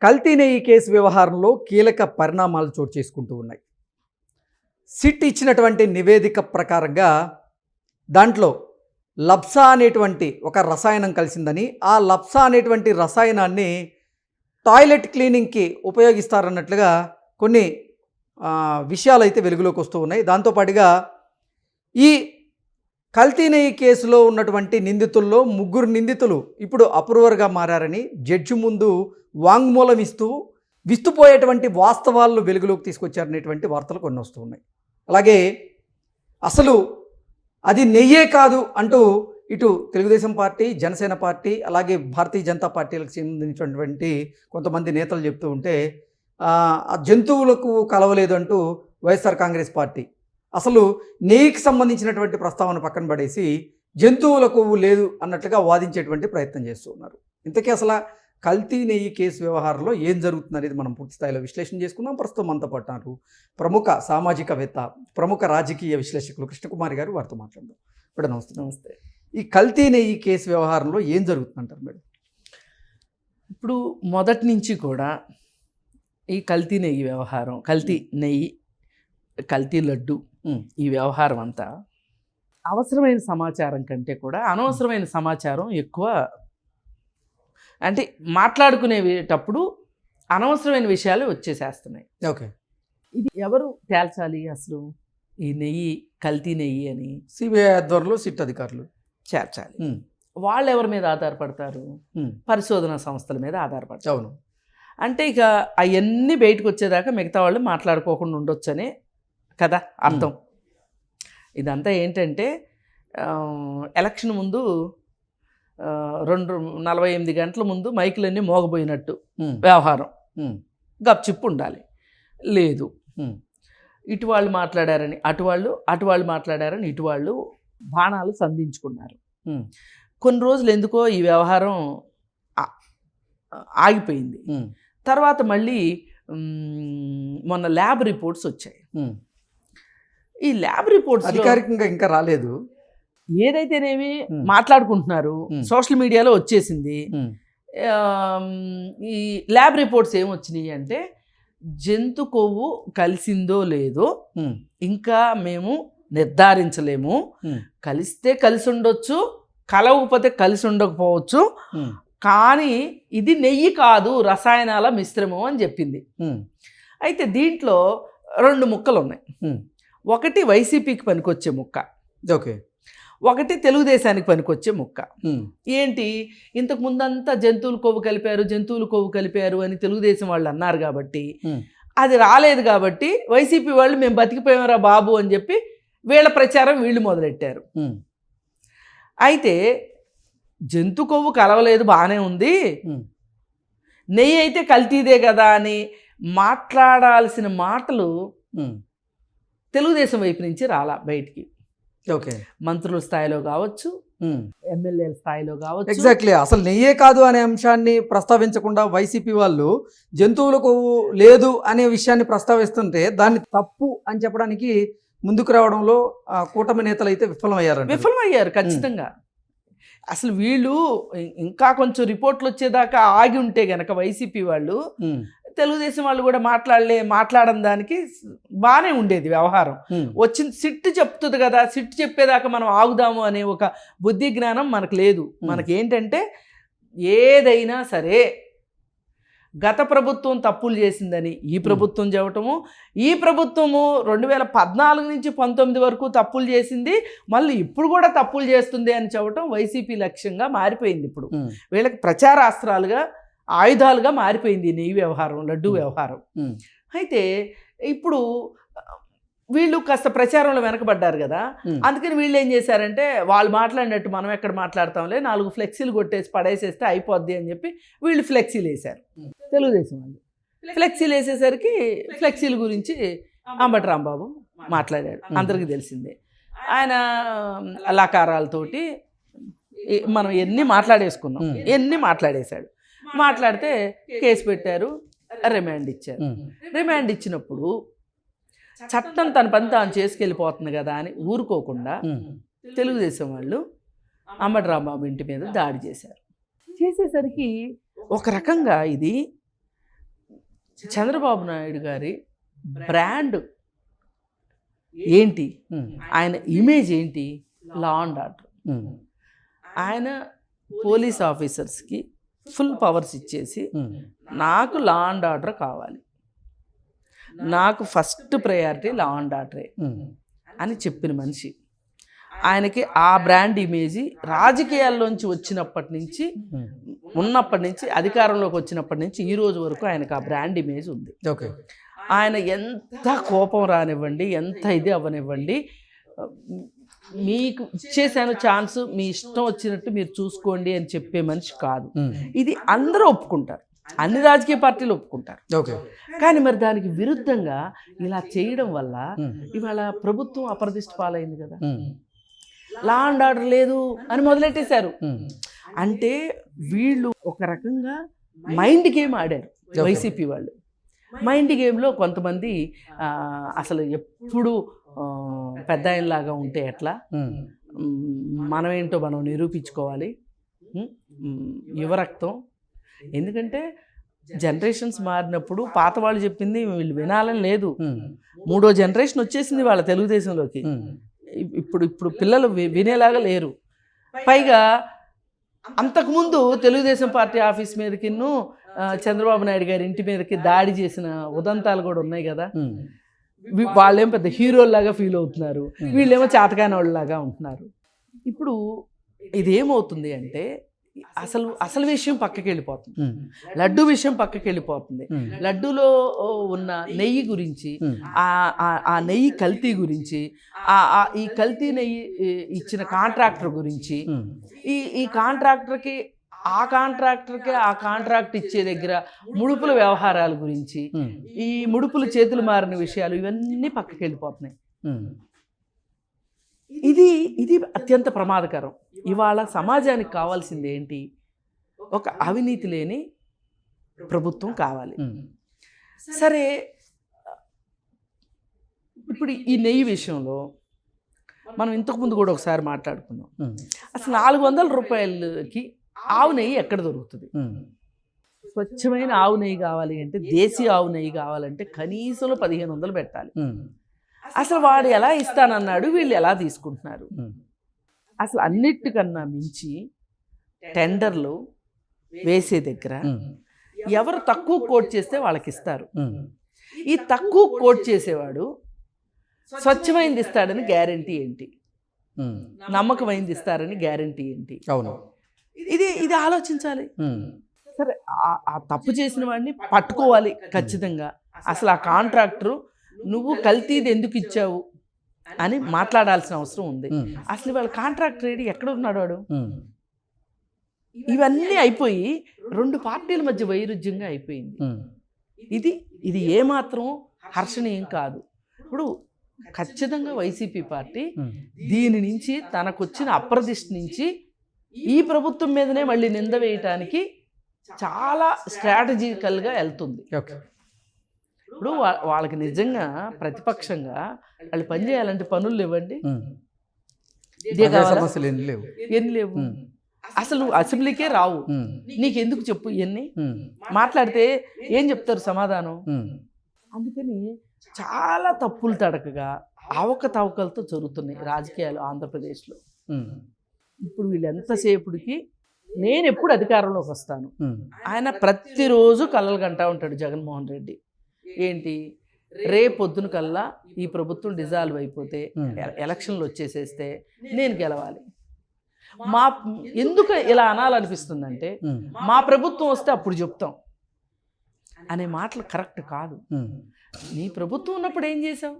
కల్తీ నెయ్యి కేసు వ్యవహారంలో కీలక పరిణామాలు చోటు చేసుకుంటూ ఉన్నాయి. సిట్ ఇచ్చినటువంటి నివేదిక ప్రకారంగా దాంట్లో లప్సా అనేటువంటి ఒక రసాయనం కలిసిందని, ఆ లప్సా అనేటువంటి రసాయనాన్ని టాయిలెట్ క్లీనింగ్కి ఉపయోగిస్తారన్నట్లుగా కొన్ని విషయాలు అయితే వెలుగులోకి వస్తూ ఉన్నాయి. దాంతోపాటుగా ఈ కల్తీ నెయ్యి కేసులో ఉన్నటువంటి నిందితుల్లో 3 నిందితులు ఇప్పుడు అప్రూవర్గా మారారని జడ్జి ముందు వాంగ్మూలం ఇస్తూ విస్తుపోయేటువంటి వాస్తవాలను వెలుగులోకి తీసుకొచ్చారనేటువంటి వార్తలు కొన్ని వస్తూ ఉన్నాయి. అలాగే అసలు అది నెయ్యే కాదు అంటూ ఇటు తెలుగుదేశం పార్టీ, జనసేన పార్టీ, అలాగే భారతీయ జనతా పార్టీలకు చెందినటువంటి కొంతమంది నేతలు చెప్తూ ఉంటే ఆ జంతువులకు కలవలేదు అంటూ వైఎస్ఆర్ కాంగ్రెస్ పార్టీ అసలు నెయ్యికి సంబంధించినటువంటి ప్రస్తావన పక్కన పడేసి జంతువుల కొవ్వు లేదు అన్నట్లుగా వాదించేటువంటి ప్రయత్నం చేస్తూ ఉన్నారు. ఇంతకీ అసలు కల్తీ నెయ్యి కేసు వ్యవహారంలో ఏం జరుగుతుంది అనేది మనం పూర్తి స్థాయిలో విశ్లేషణ చేసుకున్నాం. ప్రస్తుతం మనతో పాటు ప్రముఖ సామాజికవేత్త, ప్రముఖ రాజకీయ విశ్లేషకులు కృష్ణకుమారి గారు, వారితో మాట్లాడదాం. మేడం నమస్తే. నమస్తే. ఈ కల్తీ నెయ్యి కేసు వ్యవహారంలో ఏం జరుగుతుందంటారు మేడం? ఇప్పుడు మొదటి నుంచి కూడా ఈ కల్తీ నెయ్యి వ్యవహారం, కల్తీ నెయ్యి, కల్తీ లడ్డు, ఈ వ్యవహారం అంతా అవసరమైన సమాచారం కంటే కూడా అనవసరమైన సమాచారం ఎక్కువ. అంటే మాట్లాడుకునేటప్పుడు అనవసరమైన విషయాలు వచ్చేసేస్తున్నాయి. ఓకే, ఇది ఎవరు తేల్చాలి అసలు ఈ నెయ్యి కల్తీ నెయ్యి అని? సిబిఐ ఆధ్వర్యంలో సిట్ అధికారులు చేర్చాలి. వాళ్ళు ఎవరి మీద ఆధారపడతారు? పరిశోధన సంస్థల మీద ఆధారపడతారు. అవును. అంటే ఇక అవన్నీ బయటకు వచ్చేదాకా మిగతా వాళ్ళు మాట్లాడుకోకుండా ఉండొచ్చనే కదా అర్థం. ఇదంతా ఏంటంటే ఎలక్షన్ ముందు 48 గంటల ముందు మైకులన్నీ మోగబోయినట్టు వ్యవహారం. గప్చిప్పు ఉండాలి. లేదు, ఇటువాళ్ళు మాట్లాడారని అటువాళ్ళు మాట్లాడారని ఇటువాళ్ళు బాణాలు సంధించుకున్నారు. కొన్ని రోజులు ఎందుకో ఈ వ్యవహారం ఆగిపోయింది. తర్వాత మళ్ళీ మొన్న ల్యాబ్ రిపోర్ట్స్ వచ్చాయి. ఈ ల్యాబ్ రిపోర్ట్స్ అధికారికంగా ఇంకా రాలేదు. ఏదైతేనేమి మాట్లాడుకుంటున్నారు, సోషల్ మీడియాలో వచ్చేసింది. ఈ ల్యాబ్ రిపోర్ట్స్ ఏమొచ్చినాయి అంటే జంతు కొవ్వు కలిసిందో లేదో ఇంకా మేము నిర్ధారించలేము. కలిస్తే కలిసి ఉండొచ్చు, కలవకపోతే కలిసి ఉండకపోవచ్చు, కానీ ఇది నెయ్యి కాదు, రసాయనాల మిశ్రమం అని చెప్పింది. అయితే దీంట్లో 2 ముక్కలు ఉన్నాయి. ఒకటి వైసీపీకి పనికొచ్చే ముక్క, ఓకే, ఒకటి తెలుగుదేశానికి పనికొచ్చే ముక్క. ఏంటి, ఇంతకు ముందంతా జంతువులు కొవ్వు కలిపారు అని తెలుగుదేశం వాళ్ళు అన్నారు కాబట్టి అది రాలేదు. కాబట్టి వైసీపీ వాళ్ళు మేము బతికిపోయామరా బాబు అని చెప్పి వీళ్ళ ప్రచారం వీళ్ళు మొదలెట్టారు. అయితే జంతు కొవ్వు కలవలేదు, బాగానే ఉంది, నెయ్యి అయితే కల్తీదే కదా అని మాట్లాడాల్సిన మాటలు తెలుగుదేశం వైపు నుంచి రాలా బయటికి. ఓకే, మంత్రుల స్థాయిలో కావచ్చు, ఎమ్మెల్యేల స్థాయిలో కావచ్చు. ఎగ్జాక్ట్లీ. అసలు నెయ్యే కాదు అనే అంశాన్ని ప్రస్తావించకుండా వైసీపీ వాళ్ళు జంతువులకు లేదు అనే విషయాన్ని ప్రస్తావిస్తుంటే దాన్ని తప్పు అని చెప్పడానికి ముందుకు రావడంలో కూటమి నేతలు అయితే విఫలమయ్యారు ఖచ్చితంగా. అసలు వీళ్ళు ఇంకా కొంచెం రిపోర్ట్లు వచ్చేదాకా ఆగి ఉంటే గనక వైసీపీ వాళ్ళు, తెలుగుదేశం వాళ్ళు కూడా మాట్లాడని దానికి బాగానే ఉండేది వ్యవహారం. వచ్చింది సిట్ చెప్తుంది కదా, సిట్ చెప్పేదాకా మనం ఆగుదాము అనే ఒక బుద్ధి జ్ఞానం మనకు లేదు. మనకి ఏంటంటే ఏదైనా సరే గత ప్రభుత్వం తప్పులు చేసిందని ఈ ప్రభుత్వం చెప్పటము, ఈ ప్రభుత్వము 2014 నుంచి 19 వరకు తప్పులు చేసింది, మళ్ళీ ఇప్పుడు కూడా తప్పులు చేస్తుంది అని చెప్పటం వైసీపీ లక్ష్యంగా మారిపోయింది. ఇప్పుడు వీళ్ళకి ప్రచారాస్త్రాలుగా, ఆయుధాలుగా మారిపోయింది నెయ్యి వ్యవహారం, లడ్డు వ్యవహారం. అయితే ఇప్పుడు వీళ్ళు కాస్త ప్రచారంలో వెనకబడ్డారు కదా, అందుకని వీళ్ళు ఏం చేశారంటే వాళ్ళు మాట్లాడినట్టు మనం ఎక్కడ మాట్లాడతాంలే, 4 ఫ్లెక్సీలు కొట్టేసి పడేసేస్తే అయిపోద్ది అని చెప్పి వీళ్ళు ఫ్లెక్సీలు వేశారు. తెలుగుదేశం వాళ్ళు ఫ్లెక్సీలు వేసేసరికి ఫ్లెక్సీల గురించి అంబటి రాంబాబు మాట్లాడాడు, అందరికీ తెలిసిందే. ఆయన లకారాలతోటి మనం ఎన్ని మాట్లాడేసుకున్నాం, ఎన్ని మాట్లాడేశాడు. మాట్లాడితే కేసు పెట్టారు, రిమాండ్ ఇచ్చారు. రిమాండ్ ఇచ్చినప్పుడు చట్టం తన పని తాను చేసుకెళ్ళిపోతుంది కదా అని ఊరుకోకుండా తెలుగుదేశం వాళ్ళు అంబటి రాంబాబు ఇంటి మీద దాడి చేశారు. చేసేసరికి ఒక రకంగా ఇది చంద్రబాబు నాయుడు గారి బ్రాండ్ ఏంటి, ఆయన ఇమేజ్ ఏంటి? Law and order. ఆయన పోలీస్ ఆఫీసర్స్కి ఫుల్ పవర్స్ ఇచ్చేసి నాకు లా అండ్ ఆర్డర్ కావాలి, నాకు ఫస్ట్ ప్రయారిటీ లా అండ్ ఆర్డరే అని చెప్పిన మనిషి. ఆయనకి ఆ బ్రాండ్ ఇమేజ్ రాజకీయాల్లోంచి వచ్చినప్పటి నుంచి, ఉన్నప్పటి నుంచి, అధికారంలోకి వచ్చినప్పటి నుంచి ఈ రోజు వరకు ఆయనకు ఆ బ్రాండ్ ఇమేజ్ ఉంది. ఓకే. ఆయన ఎంత కోపం రానివ్వండి, ఎంత ఇది అవ్వనివ్వండి, మీకు ఇచ్చేసాను ఛాన్స్, మీ ఇష్టం వచ్చినట్టు మీరు చూసుకోండి అని చెప్పే మనిషి కాదు. ఇది అందరూ ఒప్పుకుంటారు, అన్ని రాజకీయ పార్టీలు ఒప్పుకుంటారు. ఓకే. కానీ మరి దానికి విరుద్ధంగా ఇలా చేయడం వల్ల ఇవాళ ప్రభుత్వం అప్రదిష్ట పాలైంది కదా. లా అండ్ ఆర్డర్ లేదు అని మొదలెట్టేశారు. అంటే వీళ్ళు ఒక రకంగా మైండ్ గేమ్ ఆడారు వైసీపీ వాళ్ళు. మైండ్ గేమ్లో కొంతమంది అసలు ఎప్పుడు పెద్ద ఆయనలాగా ఉంటే ఎట్లా, మనమేంటో మనం నిరూపించుకోవాలి, యువరక్తం. ఎందుకంటే జనరేషన్స్ మారినప్పుడు పాత వాళ్ళు చెప్పింది వీళ్ళు వినాలని లేదు. మూడో జనరేషన్ వచ్చేసింది వాళ్ళ తెలుగుదేశంలోకి. ఇప్పుడు పిల్లలు వినేలాగా లేరు. పైగా అంతకుముందు తెలుగుదేశం పార్టీ ఆఫీస్ మీదకి చంద్రబాబు నాయుడు గారి ఇంటి మీదకి దాడి చేసిన ఉదంతాలు కూడా ఉన్నాయి కదా. వాళ్ళేం పెద్ద హీరోల్లాగా ఫీల్ అవుతున్నారు, వీళ్ళేమో చేతకాని వాళ్ళలాగా ఉంటున్నారు. ఇప్పుడు ఇదేమవుతుంది అంటే అసలు విషయం పక్కకి వెళ్ళిపోతుంది, లడ్డు విషయం పక్కకి వెళ్ళిపోతుంది. లడ్డూలో ఉన్న నెయ్యి గురించి, ఆ నెయ్యి కల్తీ గురించి, ఈ కల్తీ నెయ్యి ఇచ్చిన కాంట్రాక్టర్ గురించి, ఈ కాంట్రాక్టర్కి ఆ కాంట్రాక్ట్ ఇచ్చే దగ్గర ముడుపుల వ్యవహారాల గురించి, ఈ ముడుపులు చేతులు మారిన విషయాలు, ఇవన్నీ పక్కకి వెళ్ళిపోతున్నాయి. ఇది అత్యంత ప్రమాదకరం. ఇవాళ సమాజానికి కావాల్సింది ఏంటి? ఒక అవినీతి లేని ప్రభుత్వం కావాలి. సరే, ఇప్పుడు ఈ నెయ్యి విషయంలో మనం ఇంతకుముందు కూడా ఒకసారి మాట్లాడుకున్నాం. అసలు 400 రూపాయలకి ఆవు నెయ్యి ఎక్కడ దొరుకుతుంది? స్వచ్ఛమైన ఆవు నెయ్యి కావాలి అంటే, దేశీయ ఆవు నెయ్యి కావాలంటే కనీసం 1500 పెట్టాలి. అసలు వాడు ఎలా ఇస్తానన్నాడు, వీళ్ళు ఎలా తీసుకుంటున్నారు? అసలు అన్నిటికన్నా మించి టెండర్లు వేసే దగ్గర ఎవరు తక్కువ కోట్ చేస్తే వాళ్ళకి ఇస్తారు. ఈ తక్కువ కోట్ చేసేవాడు స్వచ్ఛమైంది ఇస్తాడని గ్యారంటీ ఏంటి? నమ్మకమైంది ఇస్తారని గ్యారంటీ ఏంటి? అవును, ఇది ఆలోచించాలి. సరే, ఆ తప్పు చేసిన వాడిని పట్టుకోవాలి ఖచ్చితంగా. అసలు ఆ కాంట్రాక్టరు నువ్వు కల్తీది ఎందుకు ఇచ్చావు అని మాట్లాడాల్సిన అవసరం ఉంది. అసలు వాళ్ళ కాంట్రాక్టర్ ఏడి, ఎక్కడ ఉన్నాడు వాడు? ఇవన్నీ అయిపోయి 2 పార్టీల మధ్య వైరుధ్యంగా అయిపోయింది. ఇది ఏమాత్రం హర్షణీయం కాదు. ఇప్పుడు ఖచ్చితంగా వైసీపీ పార్టీ దీని నుంచి, తనకొచ్చిన అప్రదిష్ట నుంచి ఈ ప్రభుత్వం మీదనే మళ్ళీ నింద వేయటానికి చాలా స్ట్రాటజికల్గా వెళ్తుంది. ఇప్పుడు వాళ్ళకి నిజంగా ప్రతిపక్షంగా వాళ్ళు పనిచేయాలంటే పనులు ఇవ్వండి, ఎన్ని లేవు, అసలు అసెంబ్లీకే రావు. నీకెందుకు చెప్పు ఇవన్నీ? మాట్లాడితే ఏం చెప్తారు సమాధానం? అందుకని చాలా తప్పులు తడకగా అవకతవకలతో జరుగుతున్నాయి రాజకీయాలు ఆంధ్రప్రదేశ్లో. ఇప్పుడు వీళ్ళు ఎంతసేపుడికి నేను ఎప్పుడు అధికారంలోకి వస్తాను, ఆయన ప్రతిరోజు కలలు కంటా ఉంటాడు జగన్మోహన్ రెడ్డి. ఏంటి, రేపొద్దున కల్లా ఈ ప్రభుత్వం డిజాల్వ్ అయిపోతే, ఎలక్షన్లు వచ్చేసేస్తే నేను గెలవాలి. ఎందుకు ఇలా అనాలనిపిస్తుందంటే, మా ప్రభుత్వం వస్తే అప్పుడు చెప్తాం అనే మాటలు కరెక్ట్ కాదు. నీ ప్రభుత్వం ఉన్నప్పుడు ఏం చేసావు?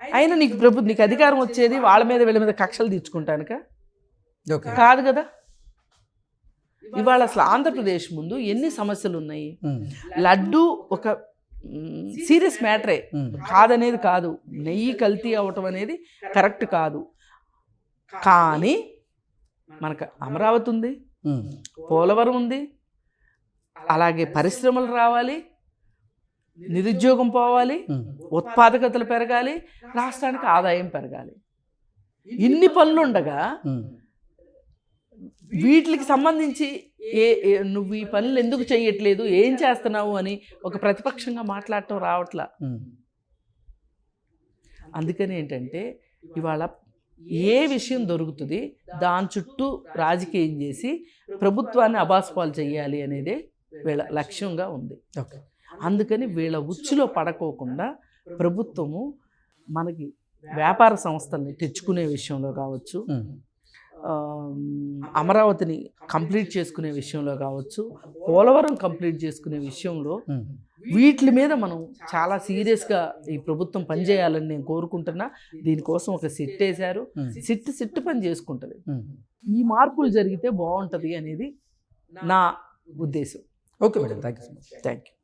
అయినా నీకు అధికారం వచ్చేది వాళ్ళ మీద వీళ్ళ మీద కక్షలు తీర్చుకుంటానుక కాదు కదా. ఇవాళ అసలు ఆంధ్రప్రదేశ్ ముందు ఎన్ని సమస్యలు ఉన్నాయి. లడ్డు ఒక సీరియస్ మ్యాటరే, కాదనేది కాదు. నెయ్యి కల్తీ అవటం అనేది కరెక్ట్ కాదు. కానీ మనకు అమరావతి ఉంది, పోలవరం ఉంది, అలాగే పరిశ్రమలు రావాలి, నిరుద్యోగం పోవాలి, ఉత్పాదకతలు పెరగాలి, రాష్ట్రానికి ఆదాయం పెరగాలి. ఇన్ని పనులు ఉండగా వీటికి సంబంధించి నువ్వు ఈ పనులు ఎందుకు చేయట్లేదు, ఏం చేస్తున్నావు అని ఒక ప్రతిపక్షంగా మాట్లాడటం రావట్లా. అందుకని ఏంటంటే ఇవాళ ఏ విషయం దొరుకుతుంది దాని చుట్టూ రాజకీయం చేసి ప్రభుత్వాన్ని అబాస్పాలు చేయాలి అనేదే వీళ్ళ లక్ష్యంగా ఉంది. ఓకే. అందుకని వీళ్ళ ఉచ్చులో పడకోకుండా ప్రభుత్వము మనకి వ్యాపార సంస్థల్ని తెచ్చుకునే విషయంలో కావచ్చు, అమరావతిని కంప్లీట్ చేసుకునే విషయంలో కావచ్చు, పోలవరం కంప్లీట్ చేసుకునే విషయంలో వీటి మీద మనం చాలా సీరియస్గా ఈ ప్రభుత్వం పనిచేయాలని నేను కోరుకుంటున్నా. దీనికోసం ఒక సిట్ వేశారు, సిట్ పని చేసుకుంటుంది. ఈ మార్పులు జరిగితే బాగుంటుంది అనేది నా ఉద్దేశం. Okay madam, thank you so much. Thank you.